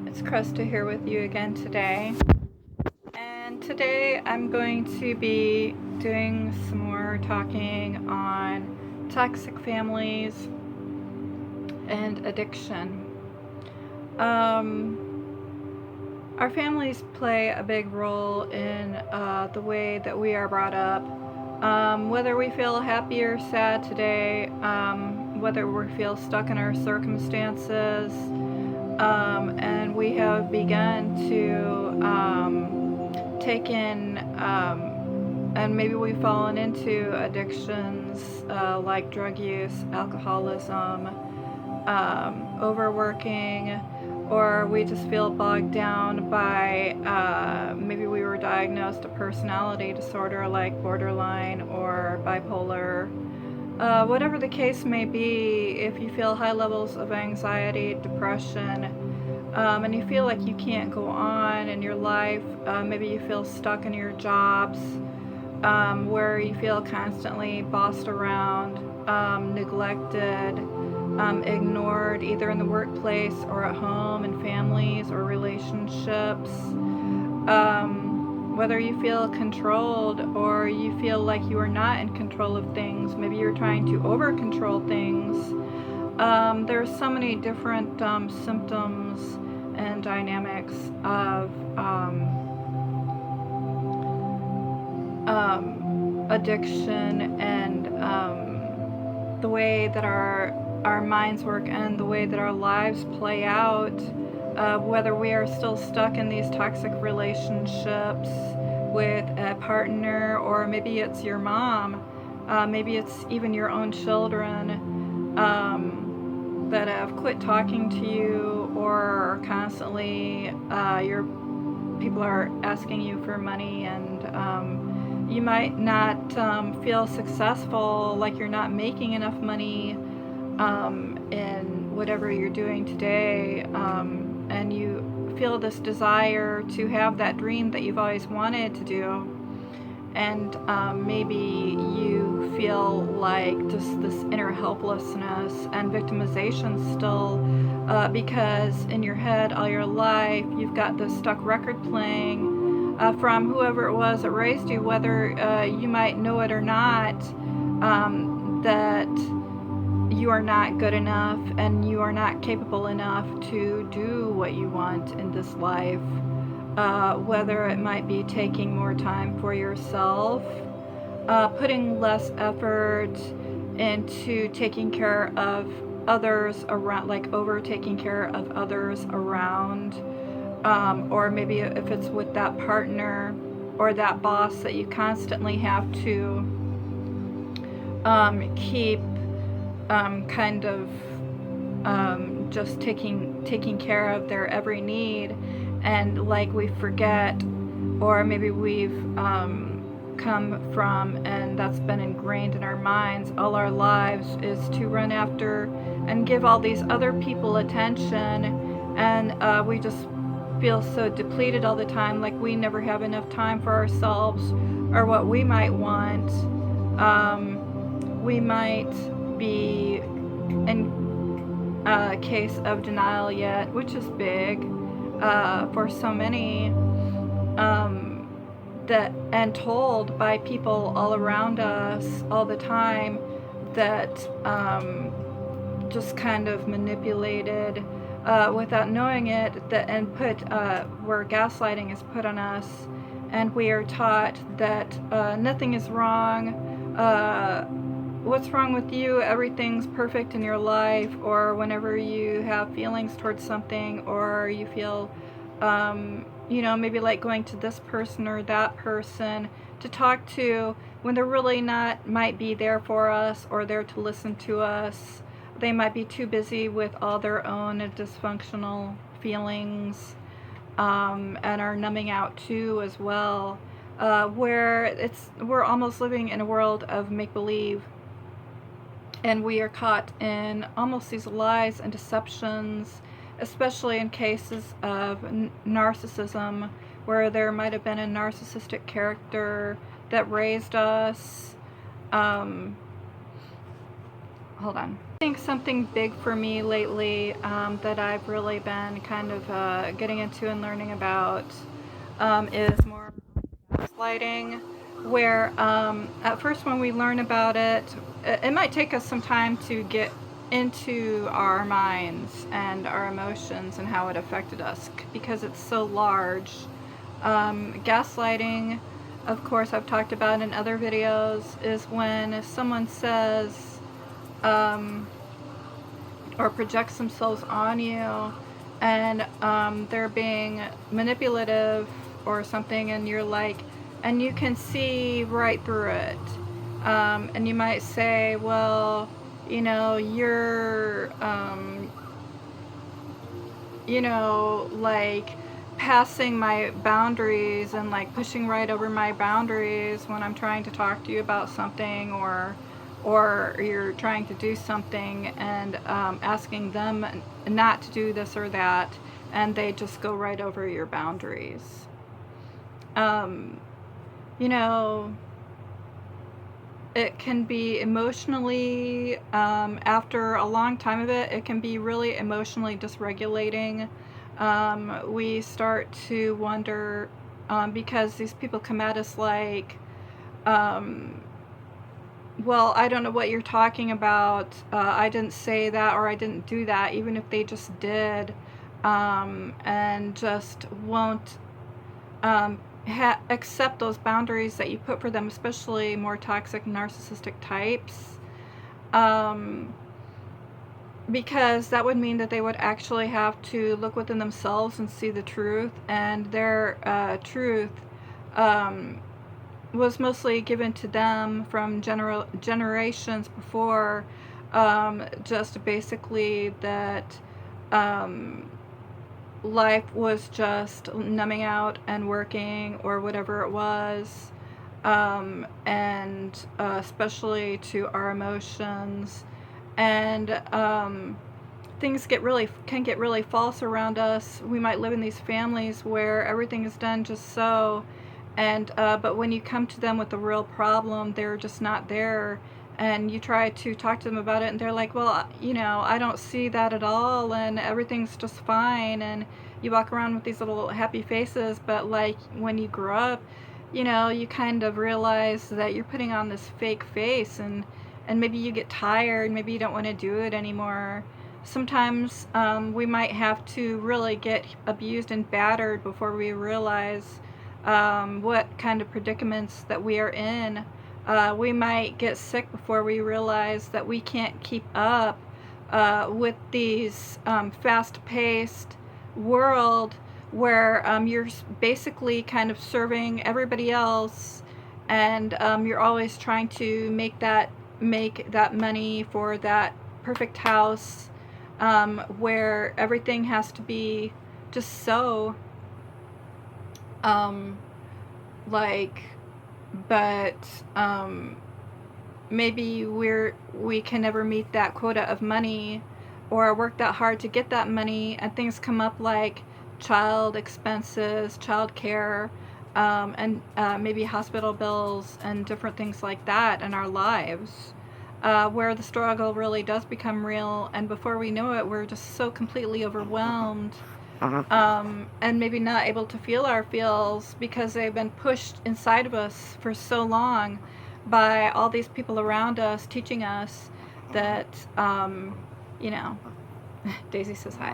It's Krista here with you again today. And today I'm going to be doing some more talking on toxic families and addiction. Our families play a big role in the way that we are brought up. Whether we feel happy or sad today, whether we feel stuck in our circumstances, and we have begun to take in, and maybe we've fallen into addictions like drug use, alcoholism, overworking, or we just feel bogged down by maybe we were diagnosed a personality disorder like borderline or bipolar. Whatever the case may be, if you feel high levels of anxiety, depression, and you feel like you can't go on in your life, maybe you feel stuck in your jobs, where you feel constantly bossed around, neglected, ignored, either in the workplace or at home, in families or relationships. Whether you feel controlled or you feel like you are not in control of things, maybe you're trying to over control things. There's so many different symptoms and dynamics of addiction and the way that our minds work and the way that our lives play out. Whether we are still stuck in these toxic relationships with a partner, or maybe it's your mom, maybe it's even your own children that have quit talking to you, or constantly your people are asking you for money, and you might not feel successful, like you're not making enough money in whatever you're doing today, and you feel this desire to have that dream that you've always wanted to do, and maybe you feel like just this inner helplessness and victimization still, because in your head all your life you've got this stuck record playing from whoever it was that raised you, whether you might know it or not, that you are not good enough and you are not capable enough to do what you want in this life. Whether it might be taking more time for yourself, putting less effort into taking care of others around, like over taking care of others around, or maybe if it's with that partner or that boss that you constantly have to keep kind of just taking care of their every need, and like we forget, or maybe we've come from, and that's been ingrained in our minds all our lives, is to run after and give all these other people attention, and we just feel so depleted all the time, like we never have enough time for ourselves or what we might want. We might be in a case of denial yet, which is big for so many, that, and told by people all around us all the time, that just kind of manipulated without knowing it, that, and put where gaslighting is put on us, and we are taught that nothing is wrong, what's wrong with you, everything's perfect in your life, or whenever you have feelings towards something, or you feel maybe like going to this person or that person to talk to, when they're really not, might be there for us or there to listen to us. They might be too busy with all their own dysfunctional feelings, and are numbing out too as well, where we're almost living in a world of make-believe, and we are caught in almost these lies and deceptions, especially in cases of narcissism, where there might have been a narcissistic character that raised us. Hold on. I think something big for me lately that I've really been kind of getting into and learning about is more gaslighting, where at first when we learn about it, it might take us some time to get into our minds and our emotions and how it affected us because it's so large. Gaslighting, of course, I've talked about in other videos, is when someone says, um, or projects themselves on you, and they're being manipulative or something, and you're like, and you can see right through it. And you might say, well, you know, like passing my boundaries and like pushing right over my boundaries when I'm trying to talk to you about something, or you're trying to do something and asking them not to do this or that, and they just go right over your boundaries. Um, you know, it can be emotionally, after a long time of it, it can be really emotionally dysregulating. We start to wonder, because these people come at us like, um, well, I don't know what you're talking about. I didn't say that, or I didn't do that, even if they just did, and just won't um, accept those boundaries that you put for them, especially more toxic narcissistic types, um, because that would mean that they would actually have to look within themselves and see the truth, and their truth um, was mostly given to them from generations before, just basically that um, life was just numbing out and working or whatever it was, and especially to our emotions, and things can get really false around us. We might live in these families where everything is done just so, and but when you come to them with a real problem, they're just not there, and you try to talk to them about it, and they're like, well, you know, I don't see that at all, and everything's just fine, and you walk around with these little happy faces, but like when you grow up, you know, you kind of realize that you're putting on this fake face, and maybe you get tired, maybe you don't want to do it anymore. Sometimes we might have to really get abused and battered before we realize what kind of predicaments that we are in. We might get sick before we realize that we can't keep up with these fast-paced world where you're basically kind of serving everybody else, and you're always trying to make that money for that perfect house, where everything has to be just so um, like, but maybe we can never meet that quota of money or work that hard to get that money, and things come up like child expenses, child care, and maybe hospital bills and different things like that in our lives, where the struggle really does become real, and before we know it, we're just so completely overwhelmed, and maybe not able to feel our feels because they've been pushed inside of us for so long by all these people around us teaching us that, you know, Daisy says hi.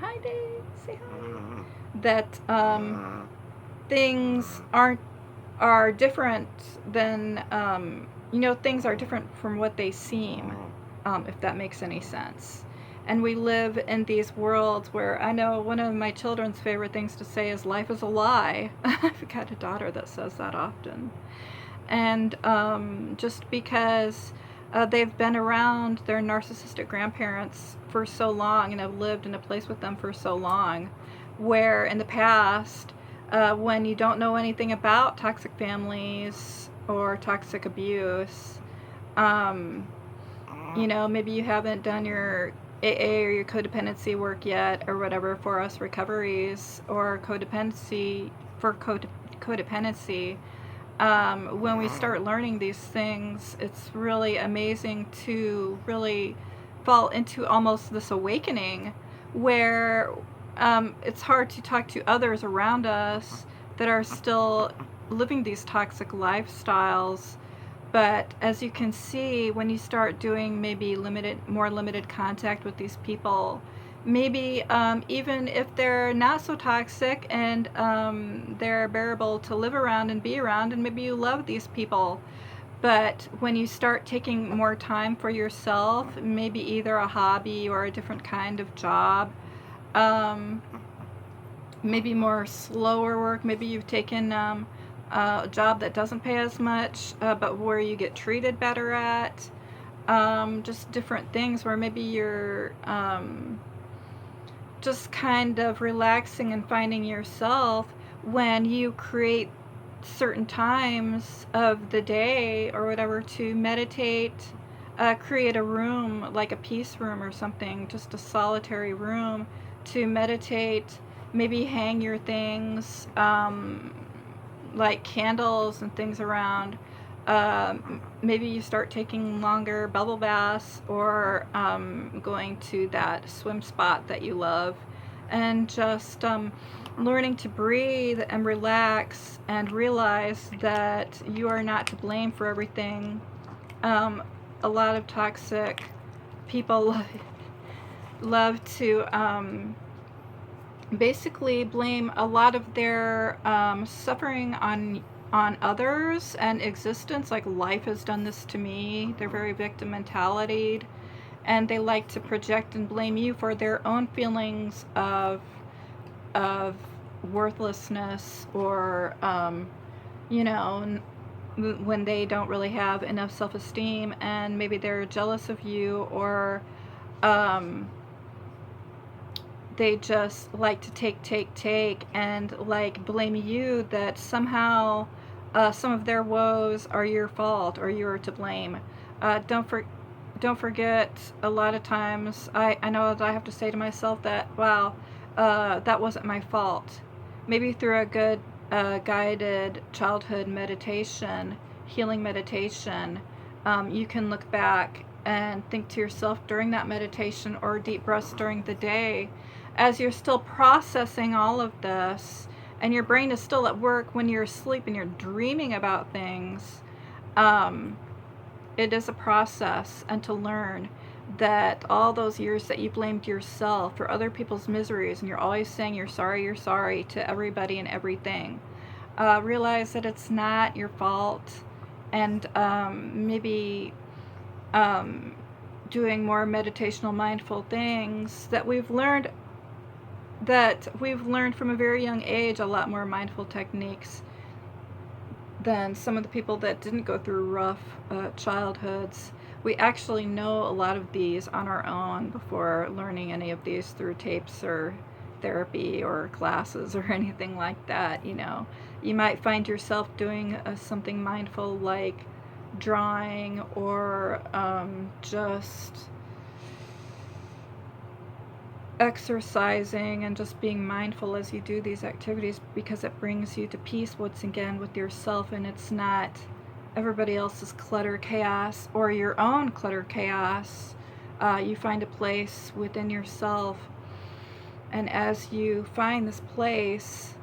Hi, Daisy, say hi. That things are different than, things are different from what they seem, if that makes any sense. And we live in these worlds where I know one of my children's favorite things to say is life is a lie. I've got a daughter that says that often. And just because they've been around their narcissistic grandparents for so long and have lived in a place with them for so long, where in the past, when you don't know anything about toxic families or toxic abuse, um, maybe you haven't done your AA or your codependency work yet, or whatever, for us recoveries or codependency. When we start learning these things, it's really amazing to really fall into almost this awakening where it's hard to talk to others around us that are still living these toxic lifestyles. But as you can see, when you start doing maybe more limited contact with these people, maybe even if they're not so toxic and they're bearable to live around and be around, and maybe you love these people, but when you start taking more time for yourself, maybe either a hobby or a different kind of job, um, maybe more slower work, maybe you've taken a job that doesn't pay as much, but where you get treated better at, just different things where maybe you're just kind of relaxing and finding yourself when you create certain times of the day or whatever to meditate, create a room like a peace room or something, just a solitary room to meditate, maybe hang your things, like candles and things around. Maybe you start taking longer bubble baths or going to that swim spot that you love, and just learning to breathe and relax and realize that you are not to blame for everything. A lot of toxic people love to basically blame a lot of their suffering on others and existence, like life has done this to me. They're very victim mentality, and they like to project and blame you for their own feelings of worthlessness, or you know, when they don't really have enough self-esteem, and maybe they're jealous of you, or um, they just like to take, and like blame you that somehow some of their woes are your fault or you're to blame. Don't forget, a lot of times I know that I have to say to myself that, wow, that wasn't my fault. Maybe through a good guided childhood meditation, healing meditation, you can look back and think to yourself during that meditation or deep breaths during the day, as you're still processing all of this, and your brain is still at work when you're asleep and you're dreaming about things. Um, it is a process, and to learn that all those years that you blamed yourself for other people's miseries, and you're always saying you're sorry to everybody and everything, realize that it's not your fault, and maybe um, doing more meditational mindful things that we've learned from a very young age, a lot more mindful techniques than some of the people that didn't go through rough childhoods. We actually know a lot of these on our own before learning any of these through tapes or therapy or classes or anything like that. You might find yourself doing something mindful like drawing, or just exercising, and just being mindful as you do these activities, because it brings you to peace once again with yourself, and it's not everybody else's clutter chaos or your own clutter chaos. You find a place within yourself, and as you find this place,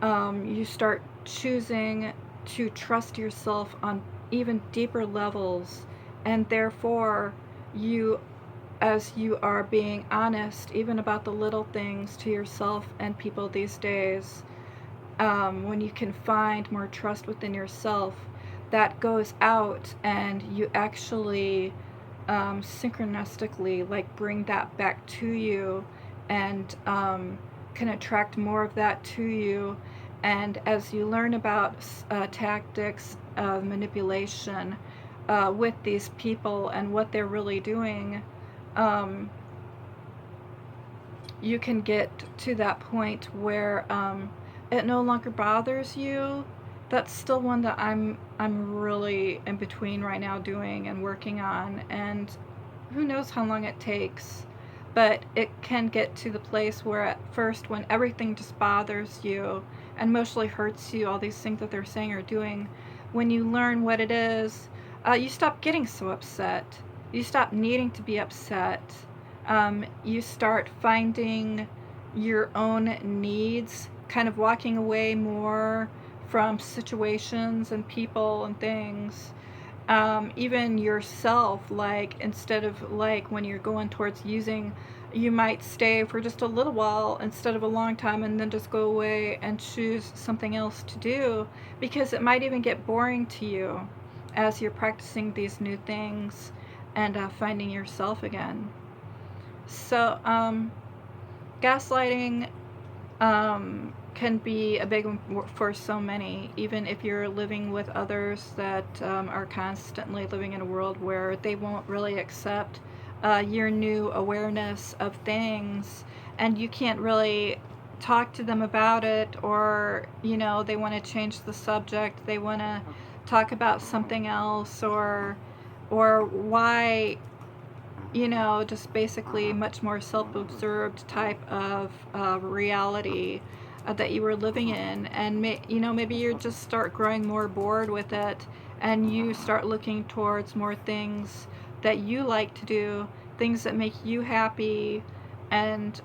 you start choosing to trust yourself on even deeper levels, and therefore you as you are being honest even about the little things to yourself and people these days, when you can find more trust within yourself, that goes out, and you actually synchronistically like bring that back to you, and can attract more of that to you. And as you learn about tactics of manipulation with these people and what they're really doing, um, you can get to that point where it no longer bothers you. That's still one that I'm really in between right now doing and working on, and who knows how long it takes. But it can get to the place where at first, when everything just bothers you and mostly hurts you, all these things that they're saying or doing, when you learn what it is, you stop getting so upset. You stop needing to be upset. You start finding your own needs, kind of walking away more from situations and people and things. Even yourself, like instead of like when you're going towards using, you might stay for just a little while instead of a long time and then just go away and choose something else to do, because it might even get boring to you as you're practicing these new things and finding yourself again. So gaslighting can be a big one for so many, even if you're living with others that are constantly living in a world where they won't really accept your new awareness of things, and you can't really talk to them about it, or they want to change the subject, they want to talk about something else, or why, just basically much more self-absorbed type of reality that you were living in, and maybe you just start growing more bored with it, and you start looking towards more things that you like to do, things that make you happy, and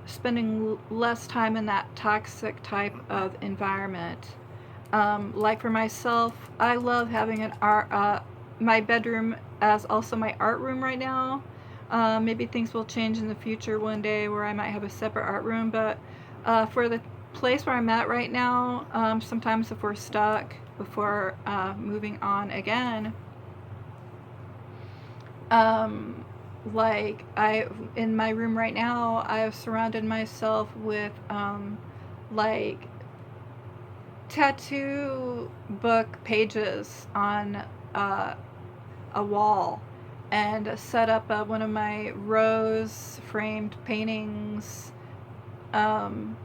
spending less time in that toxic type of environment. Like for myself, I love having my bedroom as also my art room right now. Maybe things will change in the future one day where I might have a separate art room, but for the place where I'm at right now, sometimes if we're stuck before moving on again, like in my room right now, I've surrounded myself with like tattoo book pages on a wall, and set up one of my rose framed paintings, um,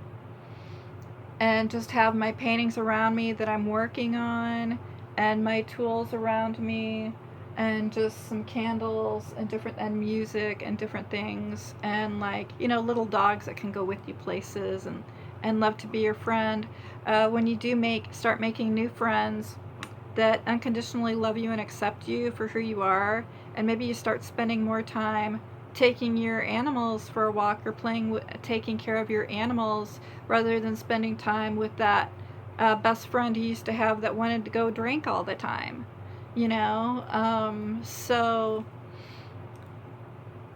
and just have my paintings around me that I'm working on, and my tools around me, and just some candles and music and different things, and like little dogs that can go with you places, and love to be your friend. When you do start making new friends that unconditionally love you and accept you for who you are, and maybe you start spending more time taking your animals for a walk, or taking care of your animals, rather than spending time with that best friend you used to have that wanted to go drink all the time. So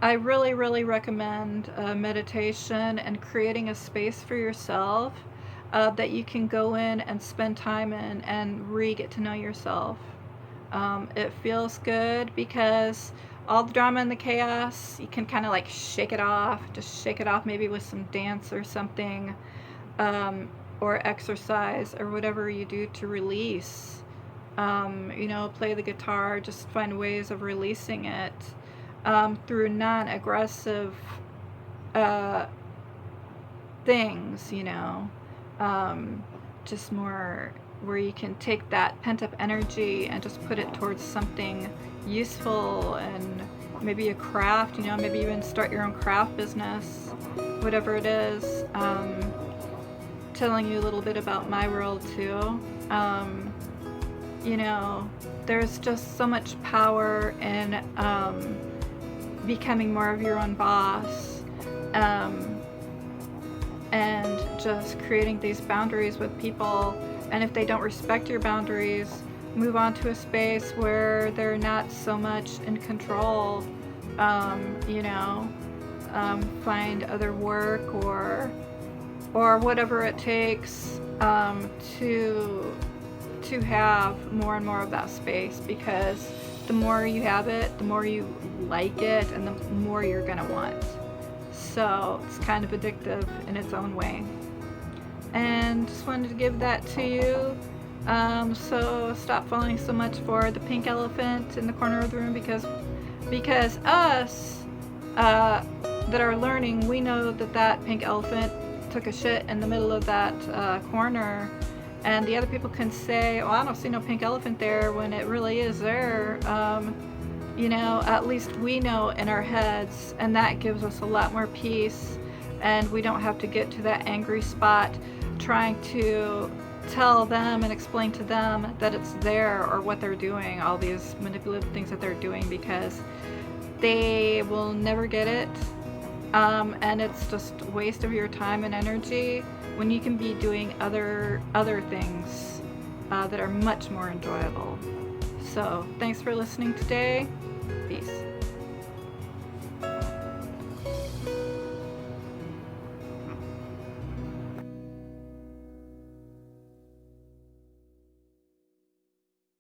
I really, really recommend meditation and creating a space for yourself that you can go in and spend time in and get to know yourself. It feels good because all the drama and the chaos, you can kind of like shake it off. Just shake it off, maybe with some dance or something, or exercise, or whatever you do to release. Play the guitar, just find ways of releasing it through non aggressive uh, things, just more where you can take that pent up energy and just put it towards something useful, and maybe a craft, maybe even start your own craft business, whatever it is. Telling you a little bit about my world too. There's just so much power in becoming more of your own boss, and just creating these boundaries with people. And if they don't respect your boundaries, move on to a space where they're not so much in control. Find other work, or whatever it takes to have more and more of that space, because the more you have it, the more you like it, and the more you're gonna want. So it's kind of addictive in its own way. And just wanted to give that to you. So stop falling so much for the pink elephant in the corner of the room, because us that are learning, we know that pink elephant took a shit in the middle of that corner, and the other people can say, "Oh, I don't see no pink elephant there," when it really is there. At least we know in our heads, and that gives us a lot more peace, and we don't have to get to that angry spot trying to tell them and explain to them that it's there or what they're doing, all these manipulative things that they're doing, because they will never get it. And it's just a waste of your time and energy when you can be doing other things that are much more enjoyable. So thanks for listening today. Peace.